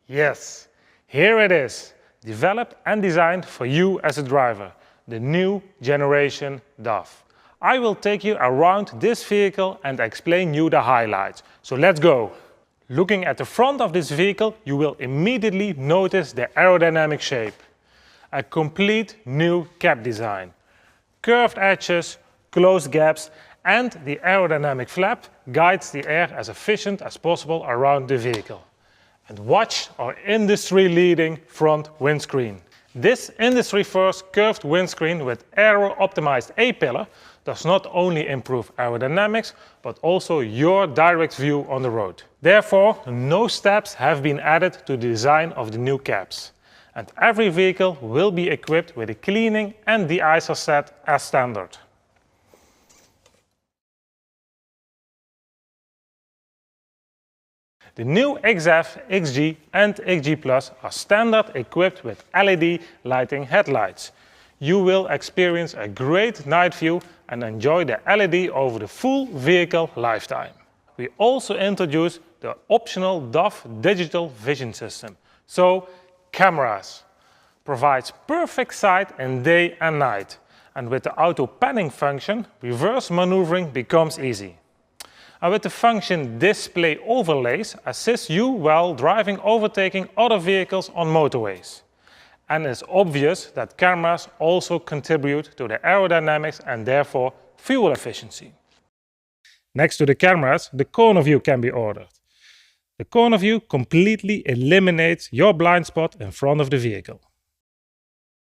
Yes, here it is, developed and designed for you as a driver, the new generation DAF. I will take you around this vehicle and explain you the highlights. So let's go! Looking at the front of this vehicle, you will immediately notice the aerodynamic shape. A complete new cab design. Curved edges, closed gaps, and the aerodynamic flap guides the air as efficient as possible around the vehicle. And watch our industry-leading front windscreen. This industry-first curved windscreen with aero-optimized A-pillar does not only improve aerodynamics, but also your direct view on the road. Therefore, no steps have been added to the design of the new cabs. And every vehicle will be equipped with a cleaning and de-icer set as standard. The new XF, XG and XG Plus are standard equipped with LED lighting headlights. You will experience a great night view and enjoy the LED over the full vehicle lifetime. We also introduced the optional DAF digital vision system. So, cameras. Provides perfect sight in day and night. And with the auto panning function, reverse maneuvering becomes easy. And with the function display overlays assists you while driving overtaking other vehicles on motorways. And it's obvious that cameras also contribute to the aerodynamics and therefore fuel efficiency. Next to the cameras, the corner view can be ordered. The corner view completely eliminates your blind spot in front of the vehicle.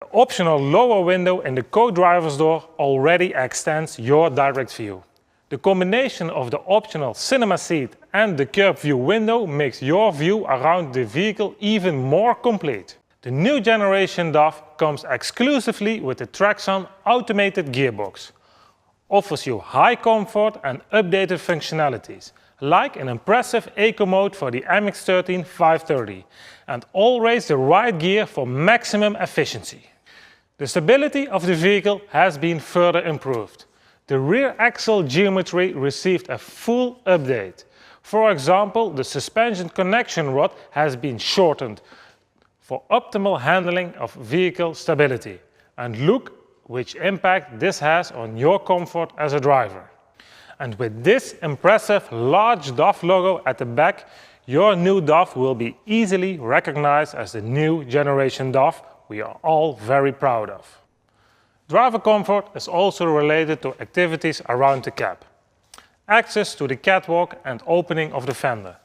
The optional lower window in the co-driver's door already extends your direct view. The combination of the optional cinema seat and the curb view window makes your view around the vehicle even more complete. The new generation DAF comes exclusively with the Traxxon automated gearbox. Offers you high comfort and updated functionalities, like an impressive Eco mode for the MX-13 530, and always the right gear for maximum efficiency. The stability of the vehicle has been further improved. The rear axle geometry received a full update. For example, the suspension connection rod has been shortened for optimal handling of vehicle stability. And look which impact this has on your comfort as a driver. And with this impressive large DAF logo at the back, your new DAF will be easily recognized as the new generation DAF we are all very proud of. Driver comfort is also related to activities around the cab. Access to the catwalk and opening of the fender.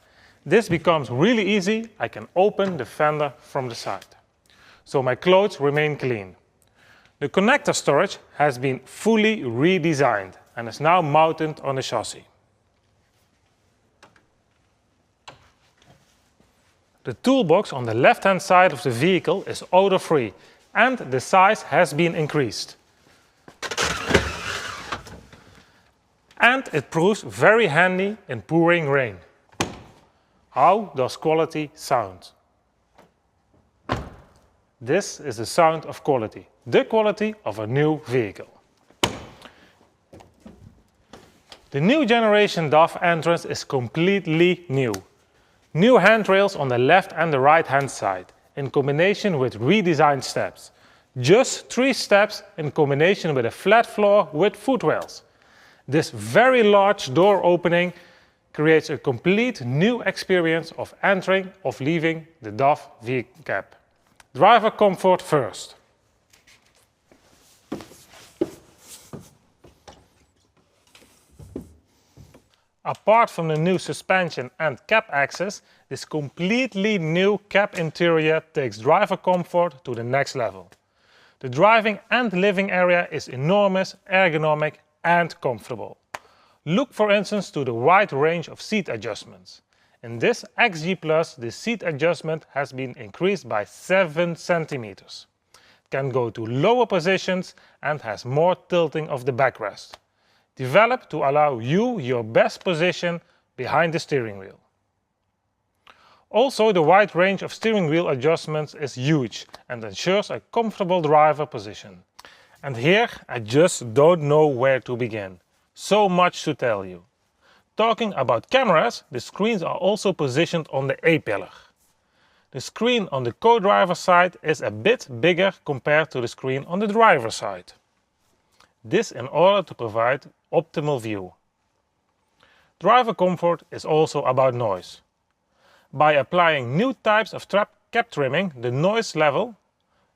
This becomes really easy. I can open the fender from the side. So my clothes remain clean. The connector storage has been fully redesigned and is now mounted on the chassis. The toolbox on the left-hand side of the vehicle is odor-free and the size has been increased. And it proves very handy in pouring rain. How does quality sound? This is the sound of quality, the quality of a new vehicle. The new generation DAF entrance is completely new. New handrails on the left and the right hand side, in combination with redesigned steps. Just 3 steps in combination with a flat floor with footrails. This very large door opening creates a complete new experience of entering or leaving the DAF vehicle cab. Driver comfort first. Apart from the new suspension and cab access, this completely new cab interior takes driver comfort to the next level. The driving and living area is enormous, ergonomic and comfortable. Look for instance to the wide range of seat adjustments. In this XG Plus, the seat adjustment has been increased by 7 centimeters. It can go to lower positions and has more tilting of the backrest. Developed to allow you your best position behind the steering wheel. Also, the wide range of steering wheel adjustments is huge and ensures a comfortable driver position. And here I just don't know where to begin. So much to tell you. Talking about cameras, the screens are also positioned on the A-pillar. The screen on the co-driver side is a bit bigger compared to the screen on the driver side. This in order to provide optimal view. Driver comfort is also about noise. By applying new types of cab trimming, the noise level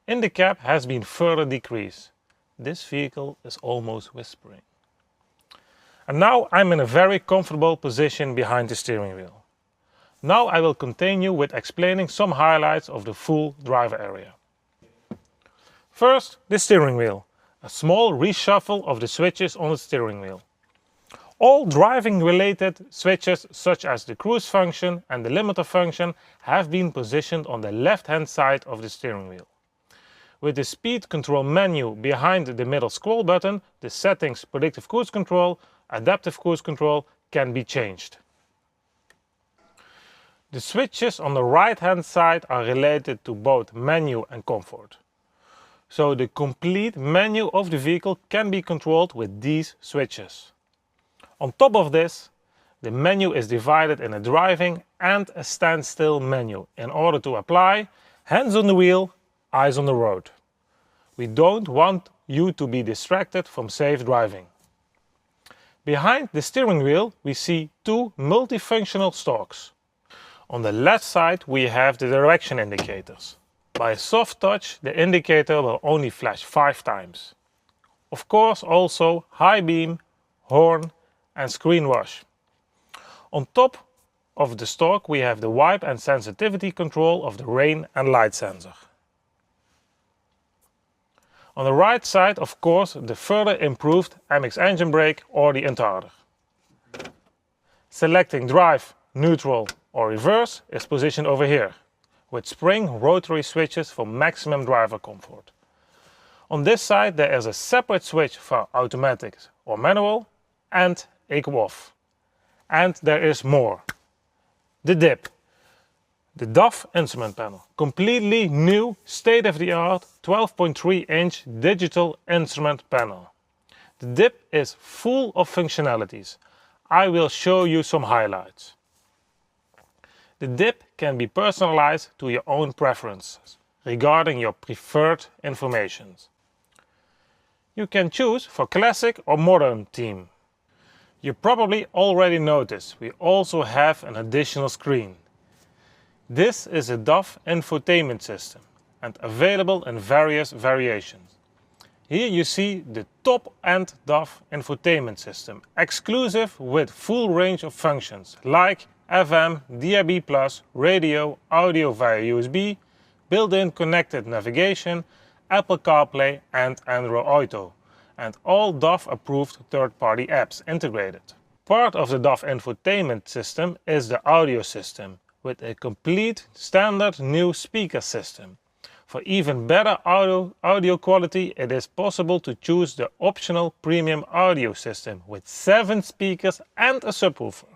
in the cab has been further decreased. This vehicle is almost whispering. And now I'm in a very comfortable position behind the steering wheel. Now I will continue with explaining some highlights of the full driver area. First, the steering wheel. A small reshuffle of the switches on the steering wheel. All driving related switches such as the cruise function and the limiter function have been positioned on the left hand side of the steering wheel. With the speed control menu behind the middle scroll button, the settings predictive cruise control, adaptive cruise control can be changed. The switches on the right hand side are related to both menu and comfort. So the complete menu of the vehicle can be controlled with these switches. On top of this, the menu is divided in a driving and a standstill menu in order to apply hands on the wheel, eyes on the road. We don't want you to be distracted from safe driving. Behind the steering wheel we see two multifunctional stalks. On the left side we have the direction indicators. By a soft touch the indicator will only flash 5 times. Of course also high beam, horn and screen wash. On top of the stalk we have the wipe and sensitivity control of the rain and light sensor. On the right side, of course, the further improved MX engine brake or the Entarder. Selecting drive, neutral or reverse is positioned over here, with spring rotary switches for maximum driver comfort. On this side there is a separate switch for automatic or manual and eco off. And there is more. The DIP. The DAF instrument panel. Completely new, state-of-the-art 12.3-inch digital instrument panel. The DIP is full of functionalities. I will show you some highlights. The DIP can be personalized to your own preferences regarding your preferred information. You can choose for classic or modern theme. You probably already noticed we also have an additional screen. This is a DAF Infotainment system and available in various variations. Here you see the top-end DAF Infotainment system, exclusive with full range of functions like FM, DAB+, radio, audio via USB, built-in connected navigation, Apple CarPlay and Android Auto, and all DAF approved third-party apps integrated. Part of the DAF Infotainment system is the audio system, with a complete standard new speaker system. For even better audio quality it is possible to choose the optional premium audio system with 7 speakers and a subwoofer.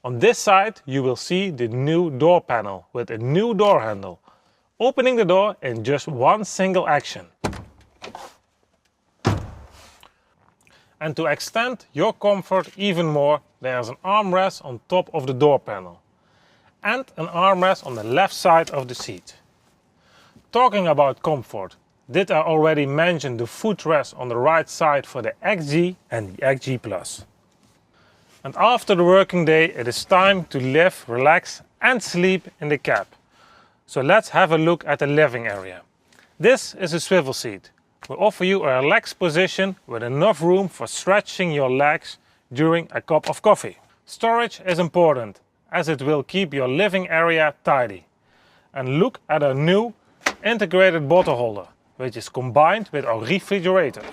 On this side you will see the new door panel with a new door handle, opening the door in just one single action. And to extend your comfort even more, there is an armrest on top of the door panel and an armrest on the left side of the seat. Talking about comfort, did I already mention the footrest on the right side for the XG and the XG Plus? And after the working day it is time to live, relax and sleep in the cab. So let's have a look at the living area. This is a swivel seat. We offer you a relaxed position with enough room for stretching your legs during a cup of coffee. Storage is important, as it will keep your living area tidy. And look at our new integrated bottle holder, which is combined with our refrigerator.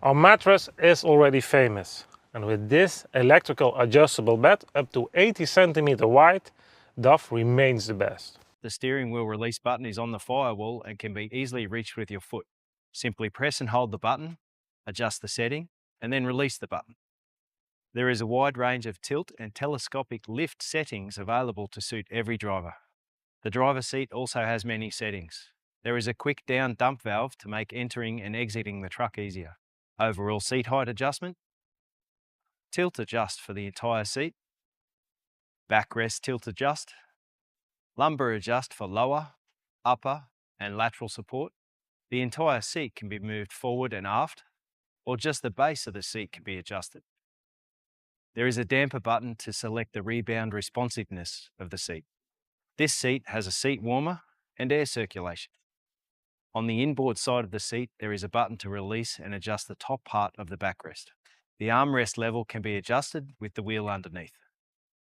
Our mattress is already famous, and with this electrical adjustable bed up to 80 cm wide, DAF remains the best. The steering wheel release button is on the firewall and can be easily reached with your foot. Simply press and hold the button, adjust the setting, and then release the button. There is a wide range of tilt and telescopic lift settings available to suit every driver. The driver's seat also has many settings. There is a quick down dump valve to make entering and exiting the truck easier. Overall seat height adjustment, tilt adjust for the entire seat, backrest tilt adjust, lumbar adjust for lower, upper and lateral support. The entire seat can be moved forward and aft, or just the base of the seat can be adjusted. There is a damper button to select the rebound responsiveness of the seat. This seat has a seat warmer and air circulation. On the inboard side of the seat, there is a button to release and adjust the top part of the backrest. The armrest level can be adjusted with the wheel underneath.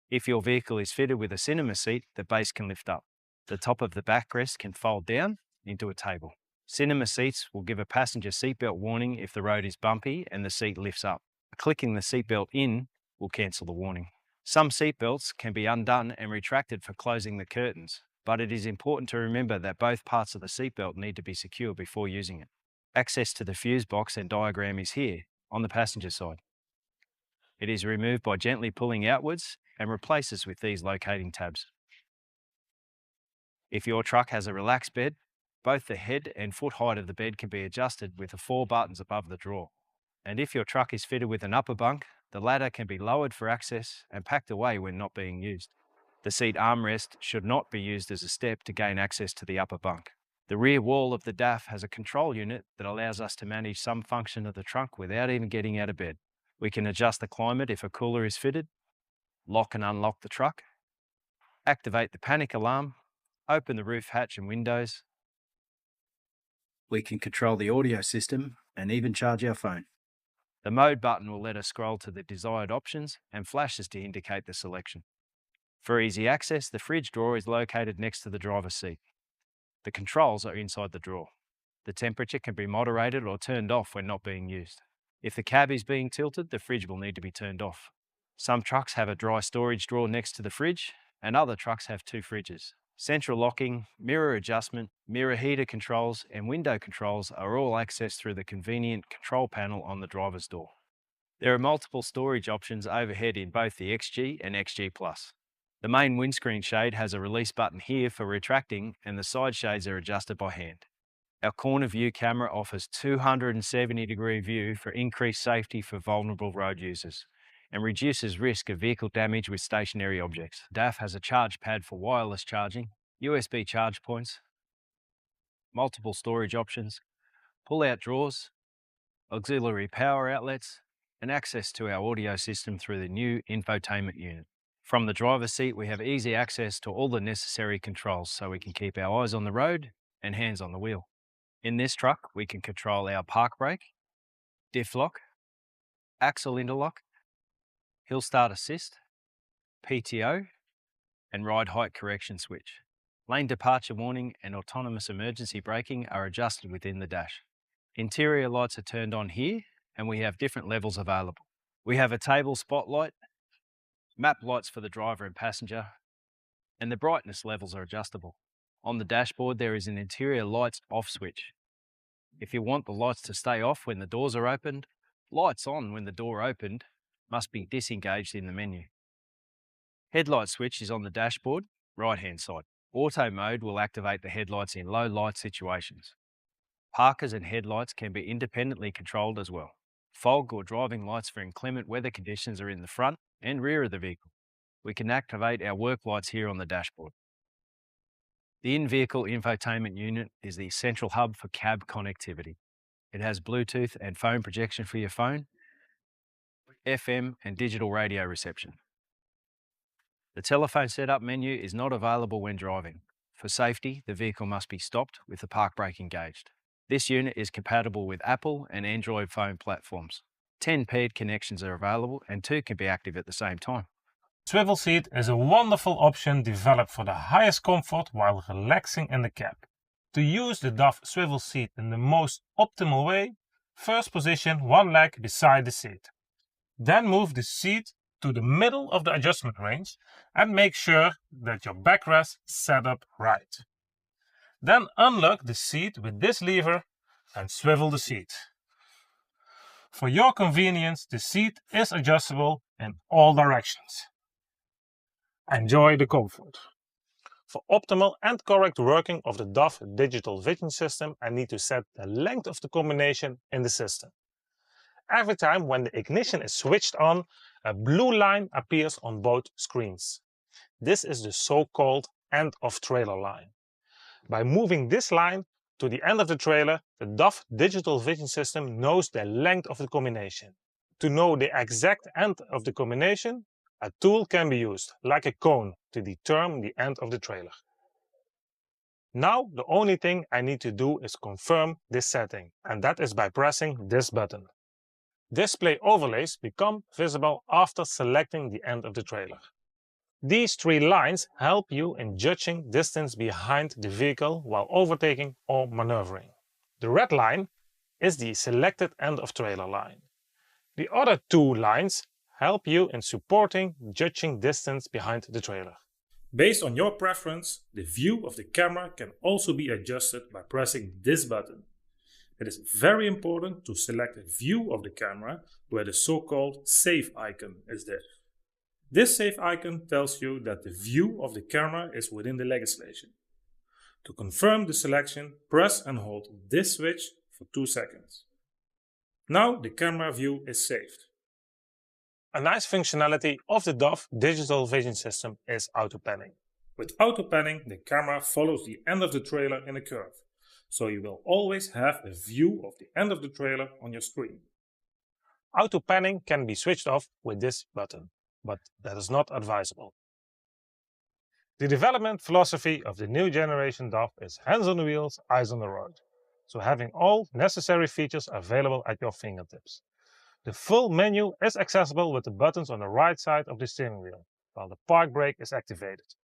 If your vehicle is fitted with a cinema seat, the base can lift up. The top of the backrest can fold down into a table. Cinema seats will give a passenger seatbelt warning if the road is bumpy and the seat lifts up. Clicking the seatbelt in will cancel the warning. Some seatbelts can be undone and retracted for closing the curtains, but it is important to remember that both parts of the seatbelt need to be secure before using it. Access to the fuse box and diagram is here, on the passenger side. It is removed by gently pulling outwards and replaces with these locating tabs. If your truck has a relaxed bed, both the head and foot height of the bed can be adjusted with the 4 buttons above the drawer. And if your truck is fitted with an upper bunk, the ladder can be lowered for access and packed away when not being used. The seat armrest should not be used as a step to gain access to the upper bunk. The rear wall of the DAF has a control unit that allows us to manage some function of the trunk without even getting out of bed. We can adjust the climate if a cooler is fitted, lock and unlock the truck, activate the panic alarm, open the roof hatch and windows. We can control the audio system and even charge our phone. The mode button will let us scroll to the desired options and flashes to indicate the selection. For easy access, the fridge drawer is located next to the driver's seat. The controls are inside the drawer. The temperature can be moderated or turned off when not being used. If the cab is being tilted, the fridge will need to be turned off. Some trucks have a dry storage drawer next to the fridge, and other trucks have 2 fridges. Central locking, mirror adjustment, mirror heater controls and window controls are all accessed through the convenient control panel on the driver's door. There are multiple storage options overhead in both the XG and XG+. The main windscreen shade has a release button here for retracting, and the side shades are adjusted by hand. Our corner view camera offers 270-degree view for increased safety for vulnerable road users and reduces risk of vehicle damage with stationary objects. DAF has a charge pad for wireless charging, USB charge points, multiple storage options, pull-out drawers, auxiliary power outlets, and access to our audio system through the new infotainment unit. From the driver's seat, we have easy access to all the necessary controls so we can keep our eyes on the road and hands on the wheel. In this truck, we can control our park brake, diff lock, axle interlock, hill start assist, PTO, and ride height correction switch. Lane departure warning and autonomous emergency braking are adjusted within the dash. Interior lights are turned on here, and we have different levels available. We have a table spotlight, map lights for the driver and passenger, and the brightness levels are adjustable. On the dashboard, there is an interior lights off switch. If you want the lights to stay off when the doors are opened, lights on when the door opened must be disengaged in the menu. Headlight switch is on the dashboard, right-hand side. Auto mode will activate the headlights in low light situations. Parkers and headlights can be independently controlled as well. Fog or driving lights for inclement weather conditions are in the front and rear of the vehicle. We can activate our work lights here on the dashboard. The in-vehicle infotainment unit is the central hub for cab connectivity. It has Bluetooth and phone projection for your phone, FM and digital radio reception. The telephone setup menu is not available when driving. For safety, the vehicle must be stopped with the park brake engaged. This unit is compatible with Apple and Android phone platforms. 10 paired connections are available and 2 can be active at the same time. Swivel seat is a wonderful option developed for the highest comfort while relaxing in the cab. To use the DAF swivel seat in the most optimal way, first position one leg beside the seat. Then move the seat to the middle of the adjustment range and make sure that your backrest is set up right. Then unlock the seat with this lever and swivel the seat. For your convenience, the seat is adjustable in all directions. Enjoy the comfort. For optimal and correct working of the DAF digital vision system, I need to set the length of the combination in the system. Every time when the ignition is switched on, a blue line appears on both screens. This is the so-called end of trailer line. By moving this line to the end of the trailer, the DAF digital vision system knows the length of the combination. To know the exact end of the combination, a tool can be used, like a cone, to determine the end of the trailer. Now the only thing I need to do is confirm this setting, and that is by pressing this button. Display overlays become visible after selecting the end of the trailer. These three lines help you in judging distance behind the vehicle while overtaking or maneuvering. The red line is the selected end of trailer line. The other two lines help you in supporting judging distance behind the trailer. Based on your preference, the view of the camera can also be adjusted by pressing this button. It is very important to select a view of the camera where the so-called save icon is there. This save icon tells you that the view of the camera is within the legislation. To confirm the selection, press and hold this switch for 2 seconds. Now the camera view is saved. A nice functionality of the DAF digital vision system is auto panning. With auto panning, the camera follows the end of the trailer in a curve, so you will always have a view of the end of the trailer on your screen. Auto panning can be switched off with this button, but that is not advisable. The development philosophy of the new generation DAF is hands on the wheels, eyes on the road, so having all necessary features available at your fingertips. The full menu is accessible with the buttons on the right side of the steering wheel, while the park brake is activated.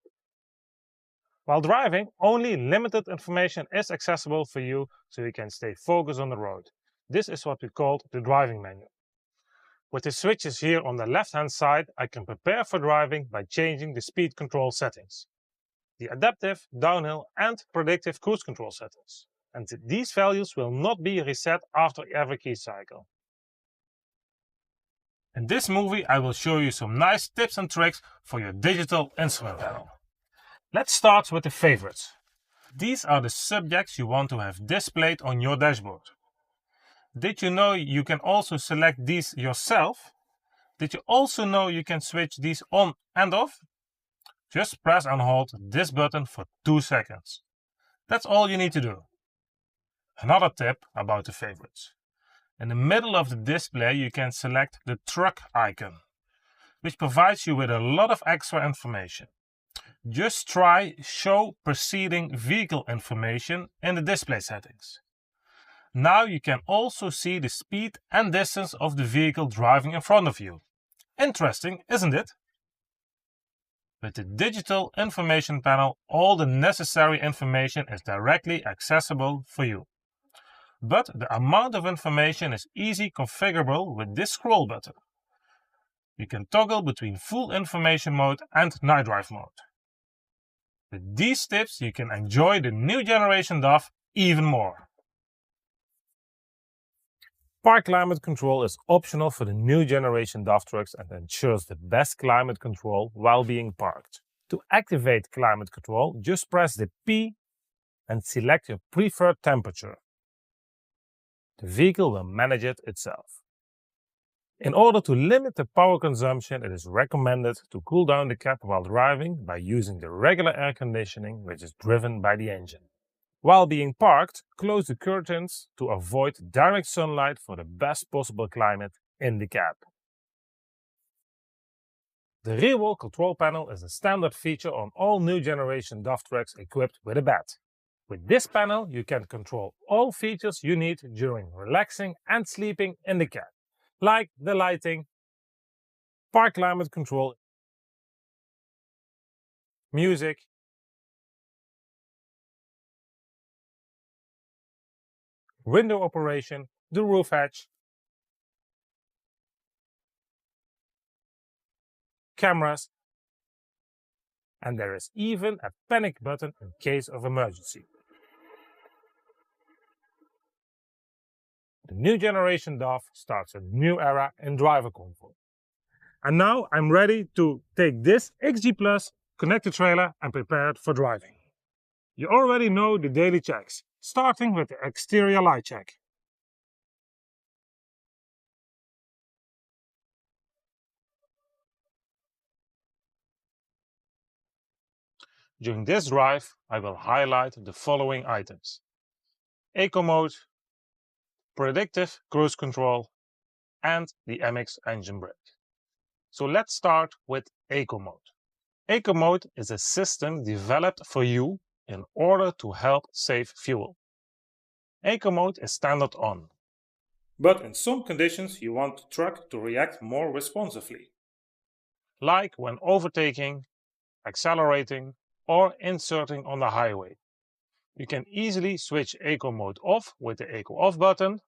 While driving, only limited information is accessible for you, so you can stay focused on the road. This is what we call the driving menu. With the switches here on the left-hand side, I can prepare for driving by changing the speed control settings, the adaptive, downhill and predictive cruise control settings. And these values will not be reset after every key cycle. In this movie, I will show you some nice tips and tricks for your digital instrument panel. Let's start with the favorites. These are the subjects you want to have displayed on your dashboard. Did you know you can also select these yourself? Did you also know you can switch these on and off? Just press and hold this button for 2 seconds. That's all you need to do. Another tip about the favorites. In the middle of the display you can select the truck icon, which provides you with a lot of extra information. Just try Show Preceding Vehicle Information in the display settings. Now you can also see the speed and distance of the vehicle driving in front of you. Interesting, isn't it? With the digital information panel, all the necessary information is directly accessible for you. But the amount of information is easily configurable with this scroll button. You can toggle between full information mode and night drive mode. With these tips you can enjoy the new generation DAF even more. Park climate control is optional for the new generation DAF trucks and ensures the best climate control while being parked. To activate climate control, just press the P and select your preferred temperature. The vehicle will manage it itself. In order to limit the power consumption, it is recommended to cool down the cab while driving by using the regular air conditioning, which is driven by the engine. While being parked, close the curtains to avoid direct sunlight for the best possible climate in the cab. The rear wheel control panel is a standard feature on all new generation DAF trucks equipped with a bed. With this panel, you can control all features you need during relaxing and sleeping in the cab, like the lighting, park climate control, music, window operation, the roof hatch, cameras, and there is even a panic button in case of emergency. The new generation DAF starts a new era in driver comfort. And now I'm ready to take this XG Plus, connect the trailer and prepare it for driving. You already know the daily checks, starting with the exterior light check. During this drive, I will highlight the following items: Eco Mode, Predictive Cruise Control, and the MX engine brake. So let's start with Eco Mode. Eco Mode is a system developed for you in order to help save fuel. Eco Mode is standard on, but in some conditions you want the truck to react more responsively, like when overtaking, accelerating, or inserting on the highway. You can easily switch Eco Mode off with the Eco Off button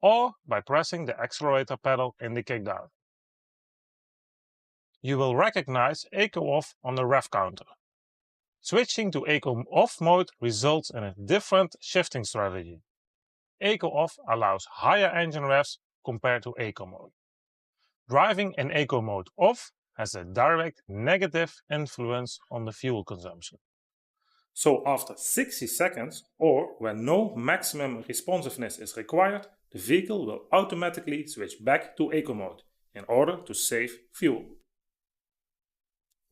or by pressing the accelerator pedal in the kickdown. You will recognize Eco Off on the rev counter. Switching to Eco Off mode results in a different shifting strategy. Eco Off allows higher engine revs compared to Eco Mode. Driving in Eco Mode off has a direct negative influence on the fuel consumption. So after 60 seconds, or when no maximum responsiveness is required, the vehicle will automatically switch back to Eco Mode in order to save fuel.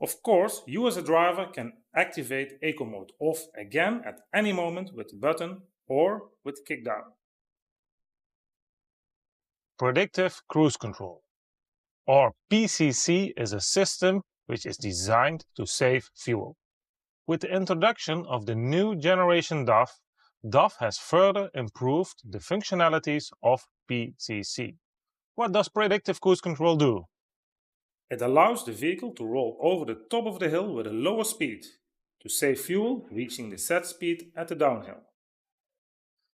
Of course, you as a driver can activate Eco Mode off again at any moment with the button or with kickdown. Predictive Cruise Control, or PCC, is a system which is designed to save fuel. With the introduction of the new generation DAF, DAF has further improved the functionalities of PCC. What does Predictive Cruise Control do? It allows the vehicle to roll over the top of the hill with a lower speed to save fuel, reaching the set speed at the downhill.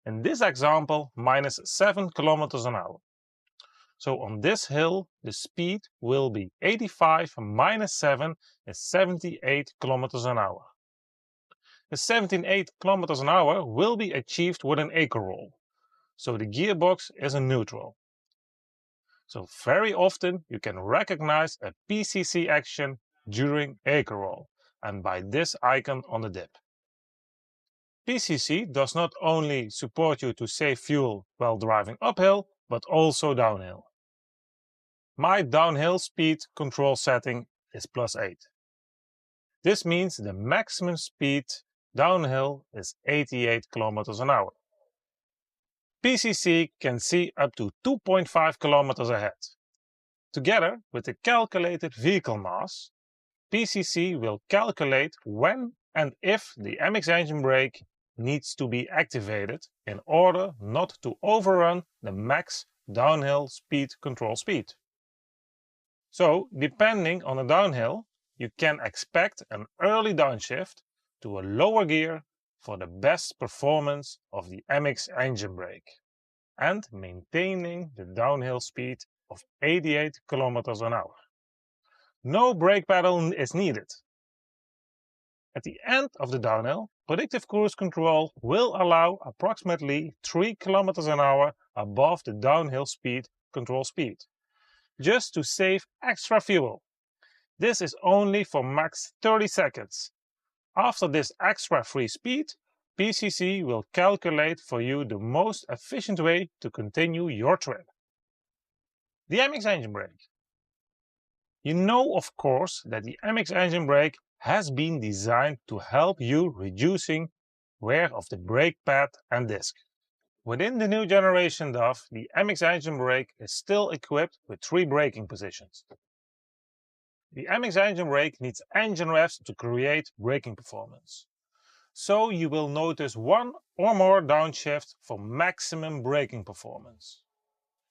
In this example, minus 7 km an hour. So on this hill, the speed will be 85 minus 7 is 78 km an hour. The 78 km an hour will be achieved with an eco roll, so the gearbox is in neutral. So very often you can recognize a PCC action during eco roll, and by this icon on the dip. PCC does not only support you to save fuel while driving uphill, but also downhill. My downhill speed control setting is +8. This means the maximum speed downhill is 88 km an hour. PCC can see up to 2.5 km ahead. Together with the calculated vehicle mass, PCC will calculate when and if the MX engine brake needs to be activated in order not to overrun the max downhill speed control speed. So, depending on the downhill, you can expect an early downshift to a lower gear for the best performance of the MX engine brake and maintaining the downhill speed of 88 km an hour. No brake pedal is needed. At the end of the downhill, Predictive Cruise Control will allow approximately 3 km an hour above the downhill speed control speed, just to save extra fuel. This is only for max 30 seconds. After this extra free speed, PCC will calculate for you the most efficient way to continue your trip. The MX engine brake. You know, of course, that the MX engine brake has been designed to help you reducing wear of the brake pad and disc. Within the new generation DAF, the MX engine brake is still equipped with 3 braking positions. The MX engine brake needs engine revs to create braking performance. So you will notice 1 or more downshift for maximum braking performance.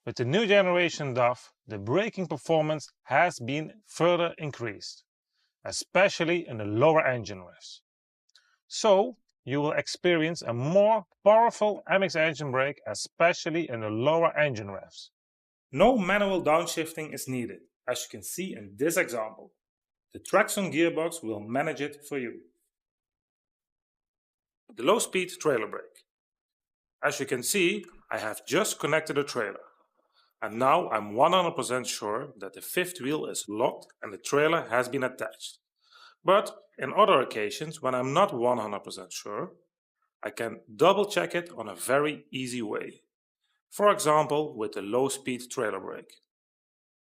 With the new generation DAF, the braking performance has been further increased, especially in the lower engine revs. So you will experience a more powerful MX engine brake, especially in the lower engine revs. No manual downshifting is needed, as you can see in this example. The traction gearbox will manage it for you. The low-speed trailer brake. As you can see, I have just connected a trailer. And now I'm 100% sure that the fifth wheel is locked and the trailer has been attached. But in other occasions, when I'm not 100% sure, I can double check it on a very easy way. For example, with the low-speed trailer brake.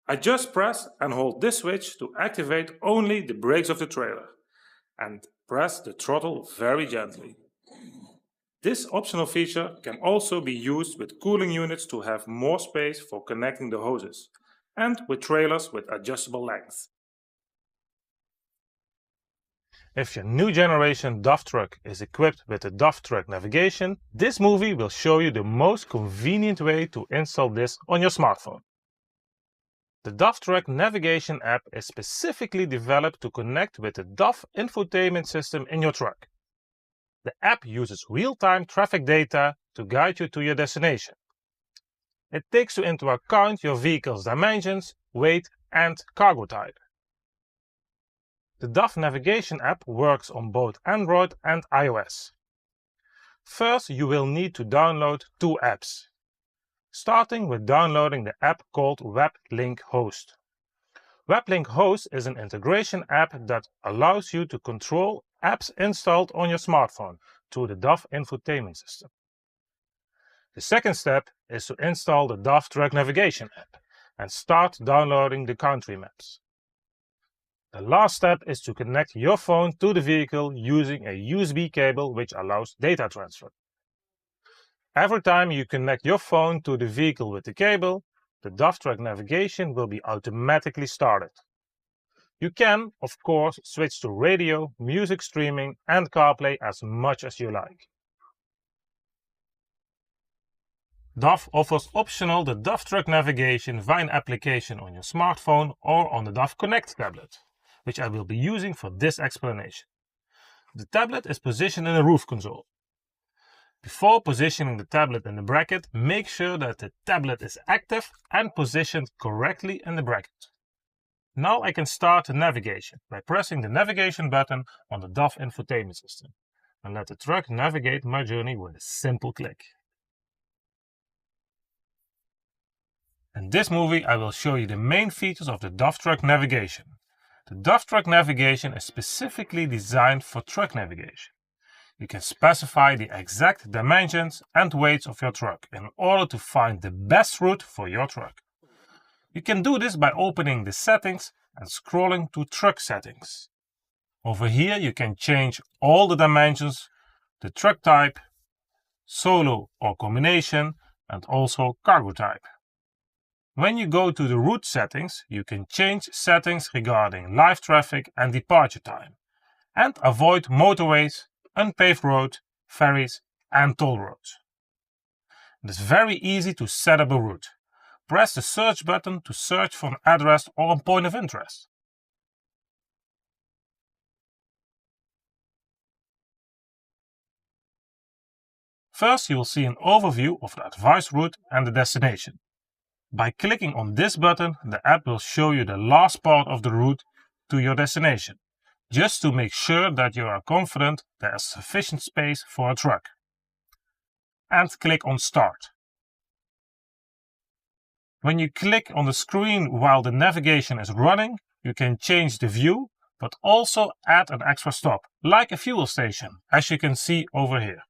I just press and hold this switch to activate only the brakes of the trailer. and press the throttle very gently. This optional feature can also be used with cooling units to have more space for connecting the hoses, and with trailers with adjustable lengths. If your new generation DAF truck is equipped with the DAF truck navigation, this movie will show you the most convenient way to install this on your smartphone. The DAF truck navigation app is specifically developed to connect with the DAF infotainment system in your truck. The app uses real-time traffic data to guide you to your destination. It takes into account your vehicle's dimensions, weight and cargo type. The DAF navigation app works on both Android and iOS. First, you will need to download two apps, starting with downloading the app called WebLink Host. WebLink Host is an integration app that allows you to control apps installed on your smartphone through the DAF infotainment system. The second step is to install the DAF truck navigation app and start downloading the country maps. The last step is to connect your phone to the vehicle using a USB cable which allows data transfer. Every time you connect your phone to the vehicle with the cable, the DAF truck navigation will be automatically started. You can, of course, switch to radio, music streaming and CarPlay as much as you like. DAF offers optional the DAF truck navigation via an application on your smartphone or on the DAF Connect tablet, which I will be using for this explanation. The tablet is positioned in the roof console. Before positioning the tablet in the bracket, make sure that the tablet is active and positioned correctly in the bracket. Now I can start the navigation by pressing the navigation button on the DAF infotainment system and let the truck navigate my journey with a simple click. In this movie I will show you the main features of the DAF truck navigation. The DAF truck navigation is specifically designed for truck navigation. You can specify the exact dimensions and weights of your truck in order to find the best route for your truck. You can do this by opening the settings and scrolling to truck settings. Over here you can change all the dimensions, the truck type, solo or combination and also cargo type. When you go to the route settings, you can change settings regarding live traffic and departure time and avoid motorways, unpaved roads, ferries and toll roads. It is very easy to set up a route. Press the search button to search for an address or a point of interest. First, you will see an overview of the advised route and the destination. By clicking on this button, the app will show you the last part of the route to your destination, just to make sure that you are confident there is sufficient space for a truck. And click on Start. When you click on the screen while the navigation is running, you can change the view, but also add an extra stop, like a fuel station, as you can see over here.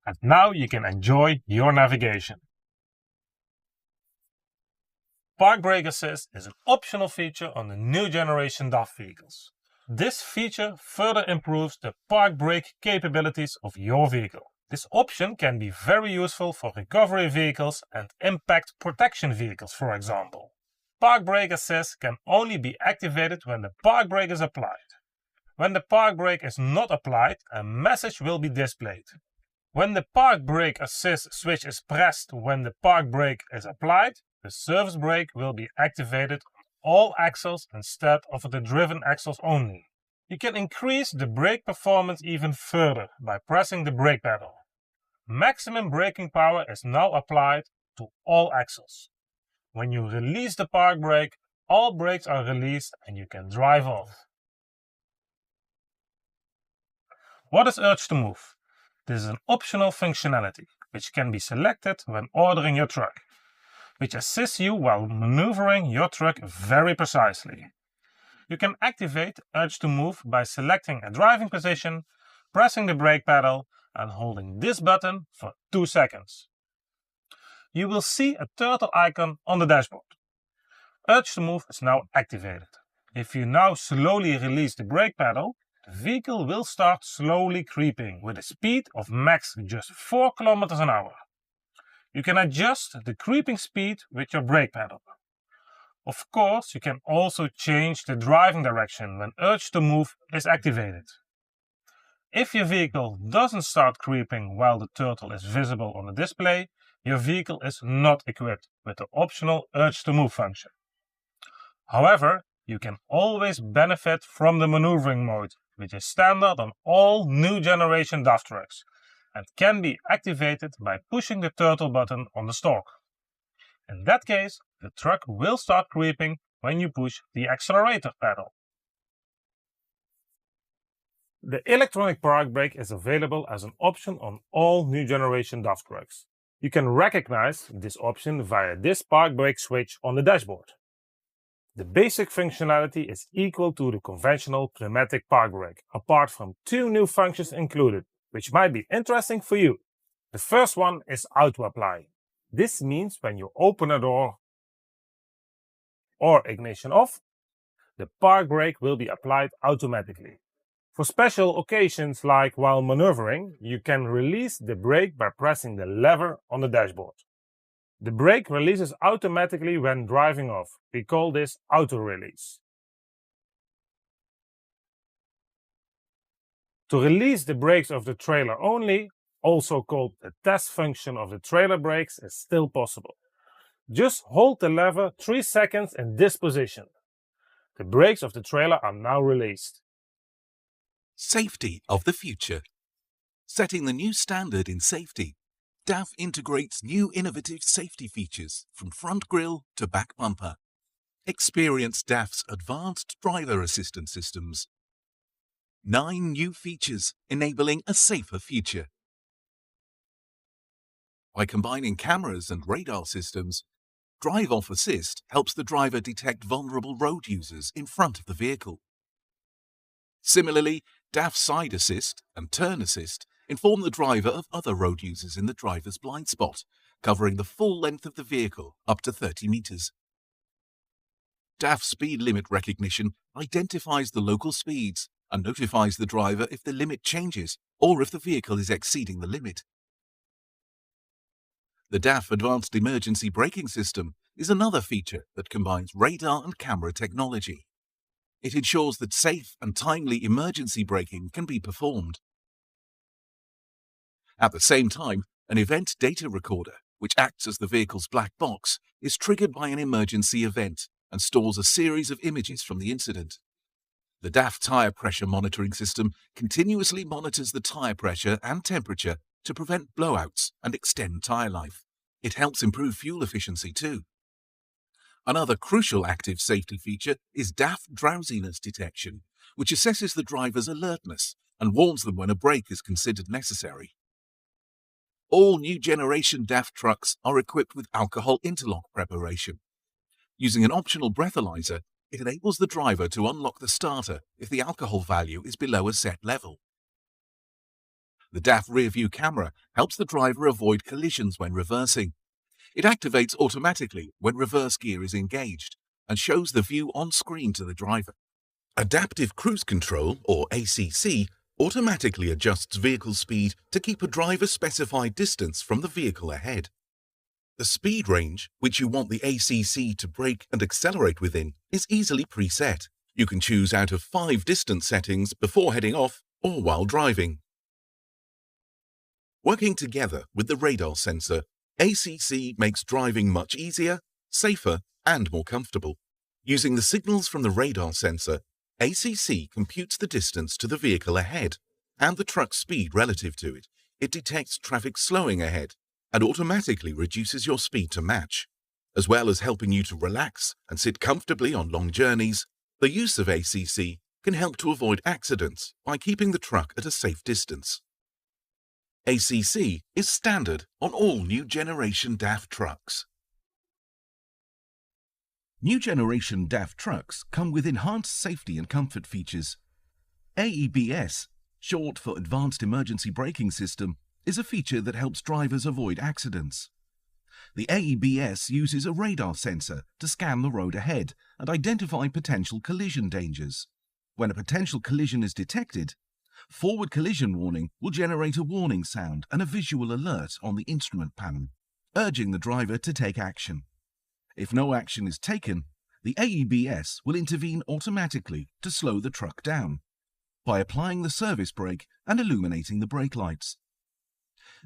And now you can enjoy your navigation. Park Brake Assist is an optional feature on the new generation DAF vehicles. This feature further improves the park brake capabilities of your vehicle. This option can be very useful for recovery vehicles and impact protection vehicles, for example. Park Brake Assist can only be activated when the park brake is applied. When the park brake is not applied, a message will be displayed. When the Park Brake Assist switch is pressed when the park brake is applied, the service brake will be activated on all axles instead of the driven axles only. You can increase the brake performance even further by pressing the brake pedal. Maximum braking power is now applied to all axles. When you release the park brake, all brakes are released and you can drive off. What is urge to move? This is an optional functionality which can be selected when ordering your truck, which assists you while maneuvering your truck very precisely. You can activate urge to move by selecting a driving position, pressing the brake pedal and holding this button for 2 seconds. You will see a turtle icon on the dashboard. urge to move is now activated. If you now slowly release the brake pedal, the vehicle will start slowly creeping with a speed of max just 4 km an hour. You can adjust the creeping speed with your brake pedal. Of course, you can also change the driving direction when urge to move is activated. If your vehicle doesn't start creeping while the turtle is visible on the display, your vehicle is not equipped with the optional urge to move function. However, you can always benefit from the maneuvering mode, which is standard on all new generation DAF trucks and can be activated by pushing the turtle button on the stalk. In that case, the truck will start creeping when you push the accelerator pedal. The electronic park brake is available as an option on all new generation DAF trucks. You can recognize this option via this park brake switch on the dashboard. The basic functionality is equal to the conventional pneumatic park brake, apart from 2 new functions included, which might be interesting for you. The first one is auto apply. This means when you open a door or ignition off, the park brake will be applied automatically. For special occasions like while maneuvering, you can release the brake by pressing the lever on the dashboard. The brake releases automatically when driving off. We call this auto release. To release the brakes of the trailer only, also called the test function of the trailer brakes, is still possible. Just hold the lever 3 seconds in this position. The brakes of the trailer are now released. Safety of the future. Setting the new standard in safety, DAF integrates new innovative safety features from front grille to back bumper. Experience DAF's advanced driver assistance systems. 9 new features enabling a safer future. By combining cameras and radar systems, Drive Off Assist helps the driver detect vulnerable road users in front of the vehicle. Similarly, DAF Side Assist and Turn Assist inform the driver of other road users in the driver's blind spot, covering the full length of the vehicle up to 30 meters. DAF Speed Limit Recognition identifies the local speeds and notifies the driver if the limit changes or if the vehicle is exceeding the limit. The DAF Advanced Emergency Braking System is another feature that combines radar and camera technology. It ensures that safe and timely emergency braking can be performed. At the same time, an event data recorder, which acts as the vehicle's black box, is triggered by an emergency event and stores a series of images from the incident. The DAF Tire Pressure Monitoring System continuously monitors the tire pressure and temperature to prevent blowouts and extend tire life. It helps improve fuel efficiency too. Another crucial active safety feature is DAF Drowsiness Detection, which assesses the driver's alertness and warns them when a brake is considered necessary. All new generation DAF trucks are equipped with alcohol interlock preparation. Using an optional breathalyzer, it enables the driver to unlock the starter if the alcohol value is below a set level. The DAF rear-view camera helps the driver avoid collisions when reversing. It activates automatically when reverse gear is engaged and shows the view on screen to the driver. Adaptive Cruise Control, or ACC, automatically adjusts vehicle speed to keep a driver-specified distance from the vehicle ahead. The speed range, which you want the ACC to brake and accelerate within, is easily preset. You can choose out of 5 distance settings before heading off or while driving. Working together with the radar sensor, ACC makes driving much easier, safer, and more comfortable. Using the signals from the radar sensor, ACC computes the distance to the vehicle ahead and the truck's speed relative to it. It detects traffic slowing ahead and automatically reduces your speed to match. As well as helping you to relax and sit comfortably on long journeys, the use of ACC can help to avoid accidents by keeping the truck at a safe distance. ACC is standard on all new generation DAF trucks. New generation DAF trucks come with enhanced safety and comfort features. AEBS, short for Advanced Emergency Braking System, is a feature that helps drivers avoid accidents. The AEBS uses a radar sensor to scan the road ahead and identify potential collision dangers. When a potential collision is detected, forward collision warning will generate a warning sound and a visual alert on the instrument panel, urging the driver to take action. If no action is taken, the AEBS will intervene automatically to slow the truck down by applying the service brake and illuminating the brake lights.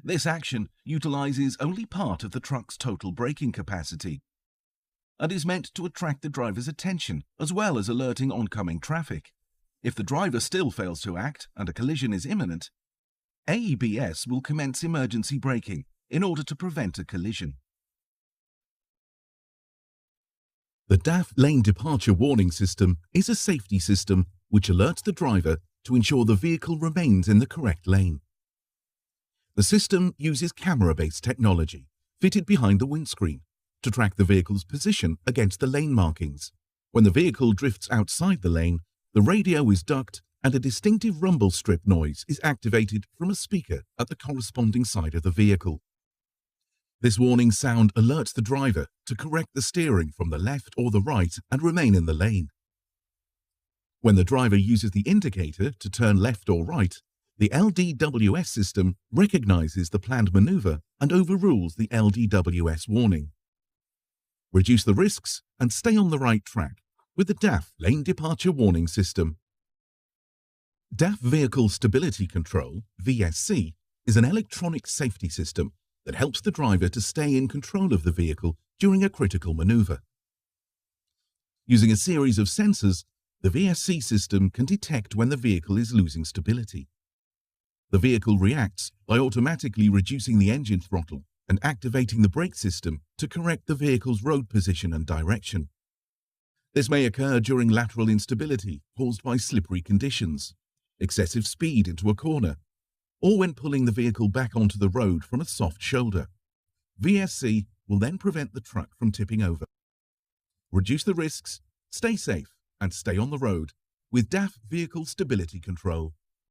This action utilizes only part of the truck's total braking capacity and is meant to attract the driver's attention as well as alerting oncoming traffic. If the driver still fails to act and a collision is imminent, AEBS will commence emergency braking in order to prevent a collision. The DAF Lane Departure Warning System is a safety system which alerts the driver to ensure the vehicle remains in the correct lane. The system uses camera-based technology fitted behind the windscreen to track the vehicle's position against the lane markings. When the vehicle drifts outside the lane, the radio is ducked and a distinctive rumble strip noise is activated from a speaker at the corresponding side of the vehicle. This warning sound alerts the driver to correct the steering from the left or the right and remain in the lane. When the driver uses the indicator to turn left or right, the LDWS system recognizes the planned maneuver and overrules the LDWS warning. Reduce the risks and stay on the right track with the DAF Lane Departure Warning System. DAF Vehicle Stability Control, VSC, is an electronic safety system that helps the driver to stay in control of the vehicle during a critical maneuver. Using a series of sensors, the VSC system can detect when the vehicle is losing stability. The vehicle reacts by automatically reducing the engine throttle and activating the brake system to correct the vehicle's road position and direction. This may occur during lateral instability caused by slippery conditions, excessive speed into a corner, or when pulling the vehicle back onto the road from a soft shoulder. VSC will then prevent the truck from tipping over. Reduce the risks, stay safe, and stay on the road with DAF Vehicle Stability Control.